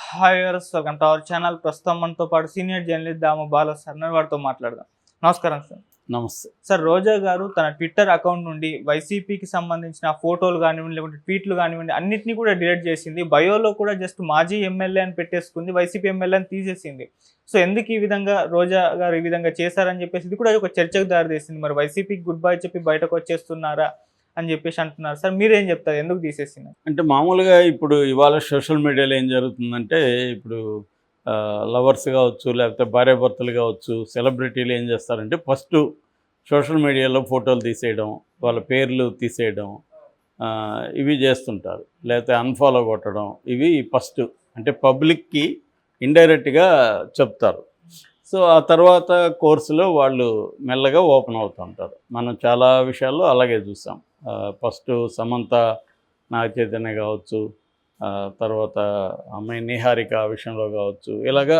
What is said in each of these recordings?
Hi viewers, welcome to our channel. ప్రస్తుతం మనతో పాటు సీనియర్ జర్నలిస్ట్ దాము బాల సార్ వారితో మాట్లాడదాం. నమస్కారం సార్. నమస్తే సార్, రోజా గారు తన ట్విట్టర్ అకౌంట్ నుండి వైసీపీకి సంబంధించిన ఫోటోలు కానివ్వండి, లేకుంటే ట్వీట్లు కానివ్వండి, అన్నింటినీ కూడా డిలీట్ చేసింది. బయోలో కూడా జస్ట్ మాజీ ఎమ్మెల్యే అని పెట్టేసుకుంది, వైసీపీ ఎమ్మెల్యే అని తీసేసింది. సో ఎందుకు ఈ విధంగా రోజా గారు ఈ విధంగా చేశారని చెప్పేసి ఇది కూడా ఒక చర్చకు దారితీసింది. మరి వైసీపీకి గుడ్ బై చెప్పి బయటకు వచ్చేస్తున్నారా అని చెప్పేసి అంటున్నారు. సార్ మీరేం చెప్తారు, ఎందుకు తీసేసింది? అంటే మామూలుగా ఇప్పుడు ఇవాళ సోషల్ మీడియాలో ఏం జరుగుతుందంటే, ఇప్పుడు లవర్స్ కావచ్చు, లేకపోతే భార్యాభర్తలు కావచ్చు, సెలబ్రిటీలు ఏం చేస్తారంటే ఫస్ట్ సోషల్ మీడియాలో ఫోటోలు తీసేయడం, వాళ్ళ పేర్లు తీసేయడం, ఇవి చేస్తుంటారు. లేకపోతే అన్ఫాలో కొట్టడం, ఇవి ఫస్ట్ అంటే పబ్లిక్కి ఇండైరెక్ట్గా చెప్తారు. సో ఆ తర్వాత కోర్సులో వాళ్ళు మెల్లగా ఓపెన్ అవుతుంటారు. మనం చాలా విషయాల్లో అలాగే చూసాం. ఫస్ట్ సమంత నాగ చైతన్య కావచ్చు, తర్వాత అమ్మాయి నిహారిక విషయంలో కావచ్చు, ఇలాగా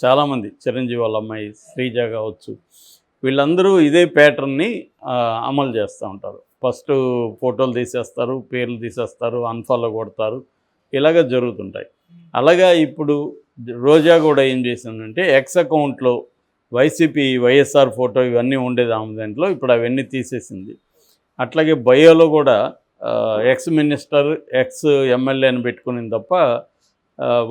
చాలామంది, చిరంజీవి వాళ్ళ అమ్మాయి శ్రీజ కావచ్చు, వీళ్ళందరూ ఇదే ప్యాటర్న్ని అమలు చేస్తూ ఉంటారు. ఫస్ట్ ఫోటోలు తీసేస్తారు, పేర్లు తీసేస్తారు, అన్ఫాలో కొడతారు, ఇలాగ జరుగుతుంటాయి. అలాగా ఇప్పుడు రోజా కూడా ఏం చేసిందంటే, ఎక్స్ అకౌంట్లో వైసీపీ వైఎస్ఆర్ ఫోటో ఇవన్నీ ఉండేది ఆమె దాంట్లో, ఇప్పుడు అవన్నీ తీసేసింది. అట్లాగే బయోలో కూడా ఎక్స్ మినిస్టర్, ఎక్స్ ఎమ్మెల్యే అని పెట్టుకునింది తప్ప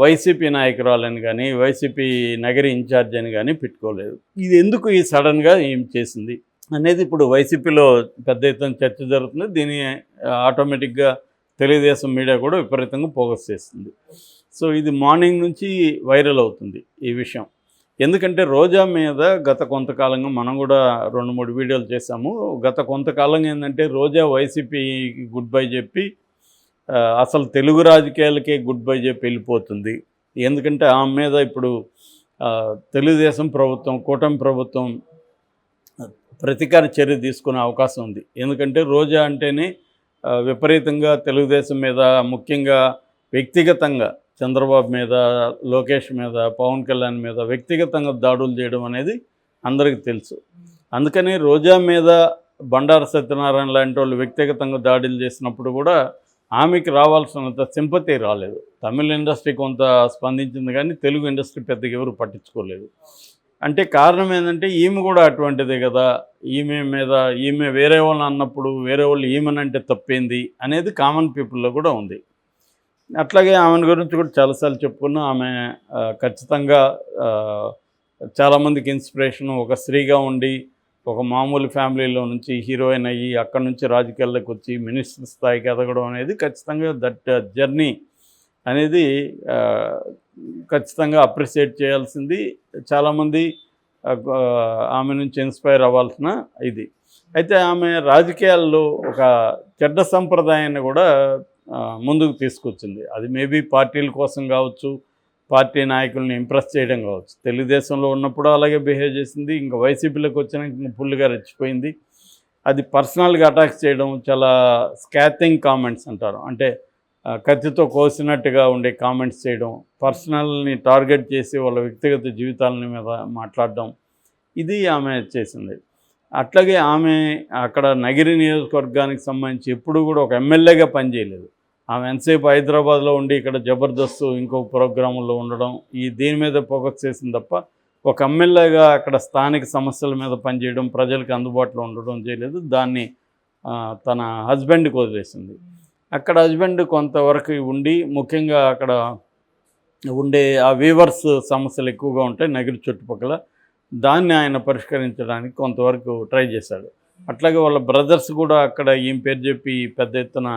వైసీపీ నాయకురాలని కానీ, వైసీపీ నగరి ఇన్ఛార్జ్ అని కానీ పెట్టుకోలేదు. ఇది ఎందుకు ఈ సడన్గా ఏం చేసింది అనేది ఇప్పుడు వైసీపీలో పెద్ద ఎత్తున చర్చ జరుగుతుంది. దీన్ని ఆటోమేటిక్గా తెలుగుదేశం మీడియా కూడా విపరీతంగా ఫోకస్ చేస్తుంది. సో ఇది మార్నింగ్ నుంచి వైరల్ అవుతుంది ఈ విషయం. ఎందుకంటే రోజా మీద గత కొంతకాలంగా మనం కూడా 2-3 వీడియోలు చేశాము. గత కొంతకాలంగా ఏంటంటే, రోజా వైసీపీకి గుడ్ బై చెప్పి అసలు తెలుగు రాజకీయాలకే గుడ్ బై చెప్పి వెళ్ళిపోతుంది. ఎందుకంటే ఆమె మీద ఇప్పుడు తెలుగుదేశం ప్రభుత్వం, కూటమి ప్రభుత్వం ప్రతీకార చర్య తీసుకునే అవకాశం ఉంది. ఎందుకంటే రోజా అంటేనే విపరీతంగా తెలుగుదేశం మీద, ముఖ్యంగా వ్యక్తిగతంగా చంద్రబాబు మీద, లోకేష్ మీద, పవన్ కళ్యాణ్ మీద వ్యక్తిగతంగా దాడులు చేయడం అనేది అందరికీ తెలుసు. అందుకని రోజా మీద బండారు సత్యనారాయణ లాంటి వాళ్ళు వ్యక్తిగతంగా దాడులు చేసినప్పుడు కూడా ఆమెకి రావాల్సినంత సింపతి రాలేదు. తమిళ ఇండస్ట్రీ కొంత స్పందించింది కానీ తెలుగు ఇండస్ట్రీ పెద్దగా ఎవరు పట్టించుకోలేదు. అంటే కారణం ఏంటంటే, ఈమె కూడా అటువంటిదే కదా, ఈమె వేరే వాళ్ళని అన్నప్పుడు వేరే వాళ్ళు ఈమెనంటే తప్పేంది అనేది కామన్ పీపుల్లో కూడా ఉంది. అట్లాగే ఆమెను గురించి కూడా చాలాసార్లు చెప్పుకున్నాం. ఆమె ఖచ్చితంగా చాలామందికి ఇన్స్పిరేషను. ఒక స్త్రీగా ఉండి ఒక మామూలు ఫ్యామిలీలో నుంచి హీరోయిన్ అయ్యి అక్కడి నుంచి రాజకీయాల్లోకి వచ్చి మినిస్టర్ స్థాయికి ఎదగడం అనేది ఖచ్చితంగా దట్ జర్నీ అనేది ఖచ్చితంగా అప్రిషియేట్ చేయాల్సింది. చాలామంది ఆమె నుంచి ఇన్స్పైర్ అవ్వాల్సిన ఇది. అయితే ఆమె రాజకీయాల్లో ఒక చెడ్డ సంప్రదాయాన్ని కూడా ముందుకు తీసుకొచ్చింది. అది మేబీ పార్టీల కోసం కావచ్చు, పార్టీ నాయకుల్ని ఇంప్రెస్ చేయడం కావచ్చు. తెలుగుదేశంలో ఉన్నప్పుడు అలాగే బిహేవ్ చేసింది, ఇంకా వైసీపీలోకి వచ్చినాక ఫుల్గా రెచ్చిపోయింది. అది పర్సనల్గా అటాక్ చేయడం, చాలా స్కాతింగ్ కామెంట్స్ అంటారు, అంటే కత్తితో కోసినట్టుగా ఉండే కామెంట్స్ చేయడం, పర్సనల్ని టార్గెట్ చేసి వాళ్ళ వ్యక్తిగత జీవితాల మీద మాట్లాడడం, ఇది ఆమె చేసింది. అట్లాగే ఆమె అక్కడ నగిరి నియోజకవర్గానికి సంబంధించి ఎప్పుడు కూడా ఒక ఎమ్మెల్యేగా పనిచేయలేదు. ఆమె ఎంతసేపు హైదరాబాద్లో ఉండి ఇక్కడ జబర్దస్త్ ఇంకొక ప్రోగ్రాముల్లో ఉండడం, దీని మీద ఫోకస్ చేసింది తప్ప ఒక ఎమ్మెల్యేగా అక్కడ స్థానిక సమస్యల మీద పనిచేయడం, ప్రజలకు అందుబాటులో ఉండడం చేయలేదు. దాన్ని తన హస్బెండ్కి వదిలేసింది. అక్కడ హస్బెండ్ కొంతవరకు ఉండి, ముఖ్యంగా అక్కడ ఉండే ఆ వీవర్స్ సమస్యలు ఎక్కువగా ఉంటాయి నగిరి చుట్టుపక్కల, దాన్ని ఆయన పరిష్కరించడానికి కొంతవరకు ట్రై చేశాడు. అట్లాగే వాళ్ళ బ్రదర్స్ కూడా అక్కడ ఈమె పేరు చెప్పి పెద్ద ఎత్తున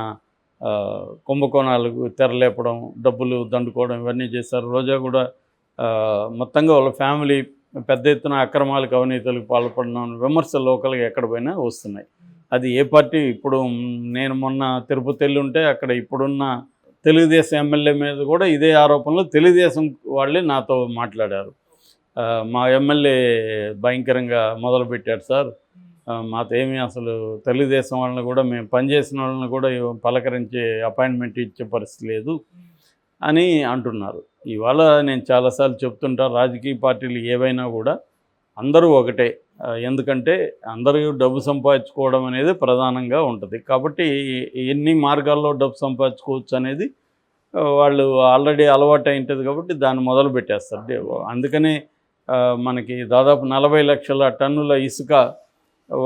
కుంభకోణాలకు తెరలేపడం, డబ్బులు దండుకోవడం, ఇవన్నీ చేశారు. రోజా కూడా మొత్తంగా వాళ్ళ ఫ్యామిలీ పెద్ద ఎత్తున అక్రమాలకు, అవినీతులకు పాల్పడడం విమర్శలు లోకల్గా ఎక్కడ పోయినా వస్తున్నాయి. అది ఏ పార్టీ, ఇప్పుడు నేను మొన్న తిరుపతి వెళ్ళి ఉంటే అక్కడ ఇప్పుడున్న తెలుగుదేశం ఎమ్మెల్యే మీద కూడా ఇదే ఆరోపణలు తెలుగుదేశం వాళ్ళే నాతో మాట్లాడారు. మా ఎమ్మెల్యే భయంకరంగా మొదలుపెట్టారు సార్, మాతో ఏమీ అసలు తెలుగుదేశం వాళ్ళని కూడా, మేము పనిచేసిన వాళ్ళని కూడా పలకరించే అపాయింట్మెంట్ ఇచ్చే పరిస్థితి లేదు అని అంటున్నారు. ఇవాళ నేను చాలాసార్లు చెప్తుంటా, రాజకీయ పార్టీలు ఏవైనా కూడా అందరూ ఒకటే. ఎందుకంటే అందరూ డబ్బు సంపాదించుకోవడం అనేది ప్రధానంగా ఉంటుంది. కాబట్టి ఎన్ని మార్గాల్లో డబ్బు సంపాదించుకోవచ్చు అనేది వాళ్ళు ఆల్రెడీ అలవాటు అయింటుంది కాబట్టి దాన్ని మొదలు పెట్టేస్తారు. అందుకనే మనకి దాదాపు 40 లక్షల టన్నుల ఇసుక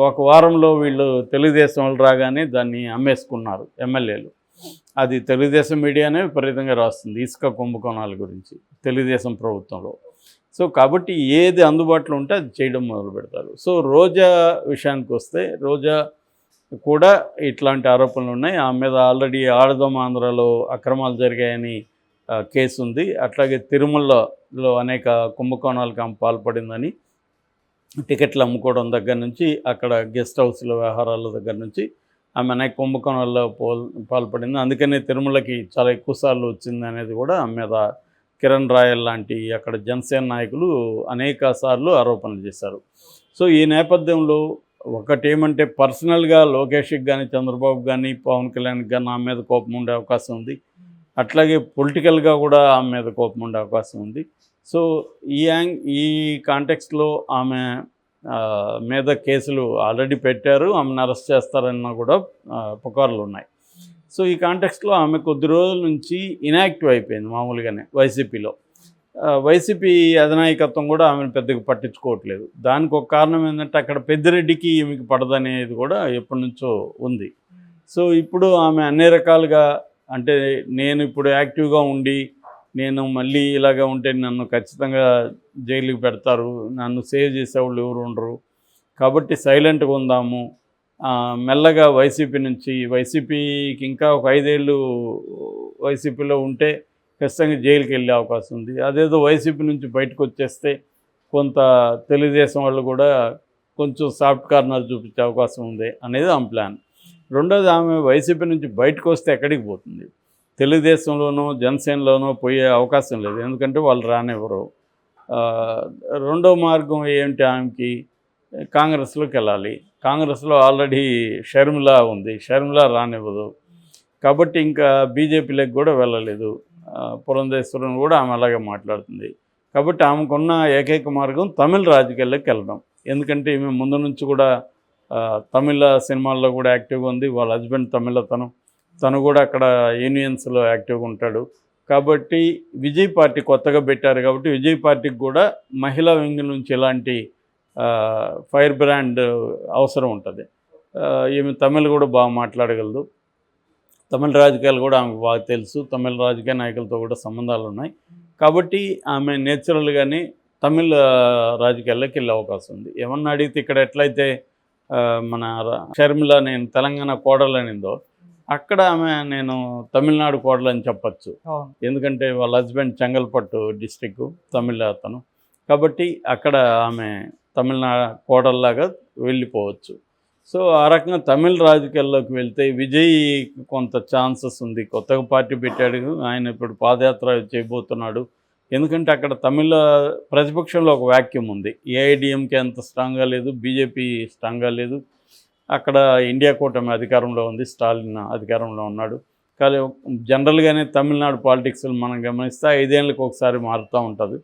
ఒక వారంలో వీళ్ళు తెలుగుదేశం వాళ్ళు రాగానే దాన్ని అమ్మేసుకున్నారు ఎమ్మెల్యేలు. అది తెలుగుదేశం మీడియానే విపరీతంగా రాస్తుంది ఇసుక కుంభకోణాల గురించి తెలుగుదేశం ప్రభుత్వంలో. సో కాబట్టి ఏది అందుబాటులో ఉంటే అది చేయడం మొదలు పెడతారు. సో రోజా విషయానికి వస్తే రోజా కూడా ఇట్లాంటి ఆరోపణలు ఉన్నాయి. ఆమె మీద ఆల్రెడీ ఆడదం ఆంధ్రాలో అక్రమాలు జరిగాయని కేసు ఉంది. అట్లాగే తిరుమలలో అనేక కుంభకోణాలకు ఆమె పాల్పడిందని, టికెట్లు అమ్ముకోవడం దగ్గర నుంచి అక్కడ గెస్ట్ హౌస్ల వ్యవహారాల దగ్గర నుంచి ఆమె అనేక కుంభకోణాల్లో పాల్పడింది. అందుకనే తిరుమలకి చాలా ఎక్కువ సార్లు వచ్చింది అనేది కూడా ఆమె మీద కిరణ్ రాయల్ లాంటి అక్కడ జనసేన నాయకులు అనేక సార్లు ఆరోపణలు చేశారు. సో ఈ నేపథ్యంలో ఒకటేమంటే పర్సనల్గా లోకేష్కి కానీ, చంద్రబాబు కానీ, పవన్ కళ్యాణ్కి కానీ ఆమె మీద కోపం ఉండే అవకాశం ఉంది. అట్లాగే పొలిటికల్గా కూడా ఆమె మీద కోపం ఉండే అవకాశం ఉంది. సో ఈ కాంటెక్స్ట్లో ఆమె మీద కేసులు ఆల్రెడీ పెట్టారు. ఆమెను అరెస్ట్ చేస్తారన్న కూడా పుకార్లు ఉన్నాయి. సో ఈ కాంటెక్స్ట్లో ఆమె కొద్ది రోజుల నుంచి ఇన్యాక్టివ్ అయిపోయింది మామూలుగానే వైసీపీలో. వైసీపీ అధినాయకత్వం కూడా ఆమెను పెద్దగా పట్టించుకోవట్లేదు. దానికి ఒక కారణం ఏంటంటే అక్కడ పెద్దిరెడ్డికి ఈమెకి పడదనేది కూడా ఎప్పటి నుంచో ఉంది. సో ఇప్పుడు ఆమె అన్ని రకాలుగా అంటే నేను ఇప్పుడు యాక్టివ్గా ఉండి నేను మళ్ళీ ఇలాగా ఉంటే నన్ను ఖచ్చితంగా జైలుకి పెడతారు, నన్ను సేవ్ చేసేవాళ్ళు ఎవరు ఉండరు, కాబట్టి సైలెంట్గా ఉందాము, మెల్లగా వైసీపీకి ఇంకా ఒక 5 ఏళ్ళు వైసీపీలో ఉంటే ఖచ్చితంగా జైలుకి వెళ్ళే అవకాశం ఉంది. అదేదో వైసీపీ నుంచి బయటకు వచ్చేస్తే కొంత తెలుగుదేశం వాళ్ళు కూడా కొంచెం సాఫ్ట్ కార్నర్ చూపించే అవకాశం ఉంది అనేది ఆమె ప్లాన్. రెండోది ఆమె వైసీపీ నుంచి బయటకు వస్తే ఎక్కడికి పోతుంది? తెలుగుదేశంలోనో జనసేనలోనో పోయే అవకాశం లేదు, ఎందుకంటే వాళ్ళు రానివ్వరు. రెండో మార్గం ఏంటి ఆమెకి? కాంగ్రెస్లోకి వెళ్ళాలి. కాంగ్రెస్లో ఆల్రెడీ షర్మిల ఉంది, షర్మిల రానివ్వదు. కాబట్టి ఇంకా బీజేపీలోకి కూడా వెళ్ళలేదు. పురంధేశ్వరం కూడా ఆమె అలాగే మాట్లాడుతుంది. కాబట్టి ఆమెకున్న ఏకైక మార్గం తమిళ రాజకీయాల్లోకి వెళ్ళడం. ఎందుకంటే ఈమె ముందు నుంచి కూడా తమిళ సినిమాల్లో కూడా యాక్టివ్గా ఉంది. వాళ్ళ హస్బెండ్ తమిళ, తను కూడా అక్కడ యూనియన్స్లో యాక్టివ్గా ఉంటాడు. కాబట్టి విజయ్ పార్టీ కొత్తగా పెట్టారు కాబట్టి విజయ్ పార్టీకి కూడా మహిళా వింగ్ నుంచి ఇలాంటి ఫైర్ బ్రాండ్ అవసరం ఉంటుంది. ఈమె తమిళ్ కూడా బాగా మాట్లాడగలదు. తమిళ రాజకీయాలు కూడా ఆమెకు బాగా తెలుసు. తమిళ రాజకీయ నాయకులతో కూడా సంబంధాలు ఉన్నాయి. కాబట్టి ఆమె నేచురల్గానే తమిళ రాజకీయాల్లోకి వెళ్ళే అవకాశం ఉంది. ఏమన్నా అడిగితే ఇక్కడ ఎట్లయితే మన షర్మిల నేను తెలంగాణ కోడలనిందో అక్కడ ఆమె నేను తమిళనాడు కోడలని చెప్పచ్చు. ఎందుకంటే వాళ్ళ హస్బెండ్ చెంగల్పట్టు డిస్టిక్ తమిళ అతను. కాబట్టి అక్కడ ఆమె తమిళనాడు కోడల్లాగా వెళ్ళిపోవచ్చు. సో ఆ రకంగా తమిళ రాజకీయాల్లోకి వెళ్తే విజయ్ కొంత ఛాన్సెస్ ఉంది. కొత్తగా పార్టీ పెట్టాడు ఆయన, ఇప్పుడు పాదయాత్ర చేయబోతున్నాడు. ఎందుకంటే అక్కడ తమిళ ప్రతిపక్షంలో ఒక వాక్యూమ్ ఉంది. ఏఐడిఎంకే అంత స్ట్రాంగ్గా లేదు, బీజేపీ స్ట్రాంగ్గా లేదు. అక్కడ ఇండియా కూటమి అధికారంలో ఉంది, స్టాలిన్ అధికారంలో ఉన్నాడు. కానీ జనరల్గానే తమిళనాడు పాలిటిక్స్లో మనం గమనిస్తే 5 ఏళ్ళకి ఒకసారి మారుతూ ఉంటుంది.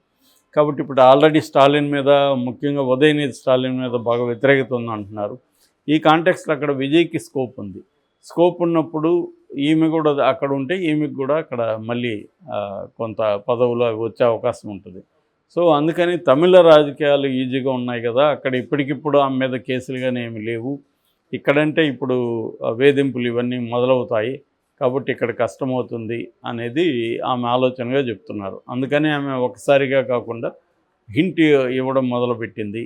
కాబట్టి ఇప్పుడు ఆల్రెడీ స్టాలిన్ మీద, ముఖ్యంగా ఉదయనిధి స్టాలిన్ మీద బాగా వ్యతిరేకత ఉంది అంటున్నారు. ఈ కాంటెక్స్లో అక్కడ విజయ్కి స్కోప్ ఉంది. స్కోప్ ఉన్నప్పుడు ఈమె కూడా అక్కడ ఉంటే ఈమెకు కూడా అక్కడ మళ్ళీ కొంత పదవులు వచ్చే అవకాశం ఉంటుంది. సో అందుకని తమిళ రాజకీయాలు ఈజీగా ఉన్నాయి కదా, అక్కడ ఇప్పటికిప్పుడు ఆమె మీద కేసులు కానీ ఏమి లేవు. ఇక్కడంటే ఇప్పుడు వేధింపులు ఇవన్నీ మొదలవుతాయి, కాబట్టి ఇక్కడ కష్టమవుతుంది అనేది ఆమె ఆలోచనగా చెప్తున్నారు. అందుకని ఆమె ఒకసారిగా కాకుండా హింట్ ఇవ్వడం మొదలుపెట్టింది.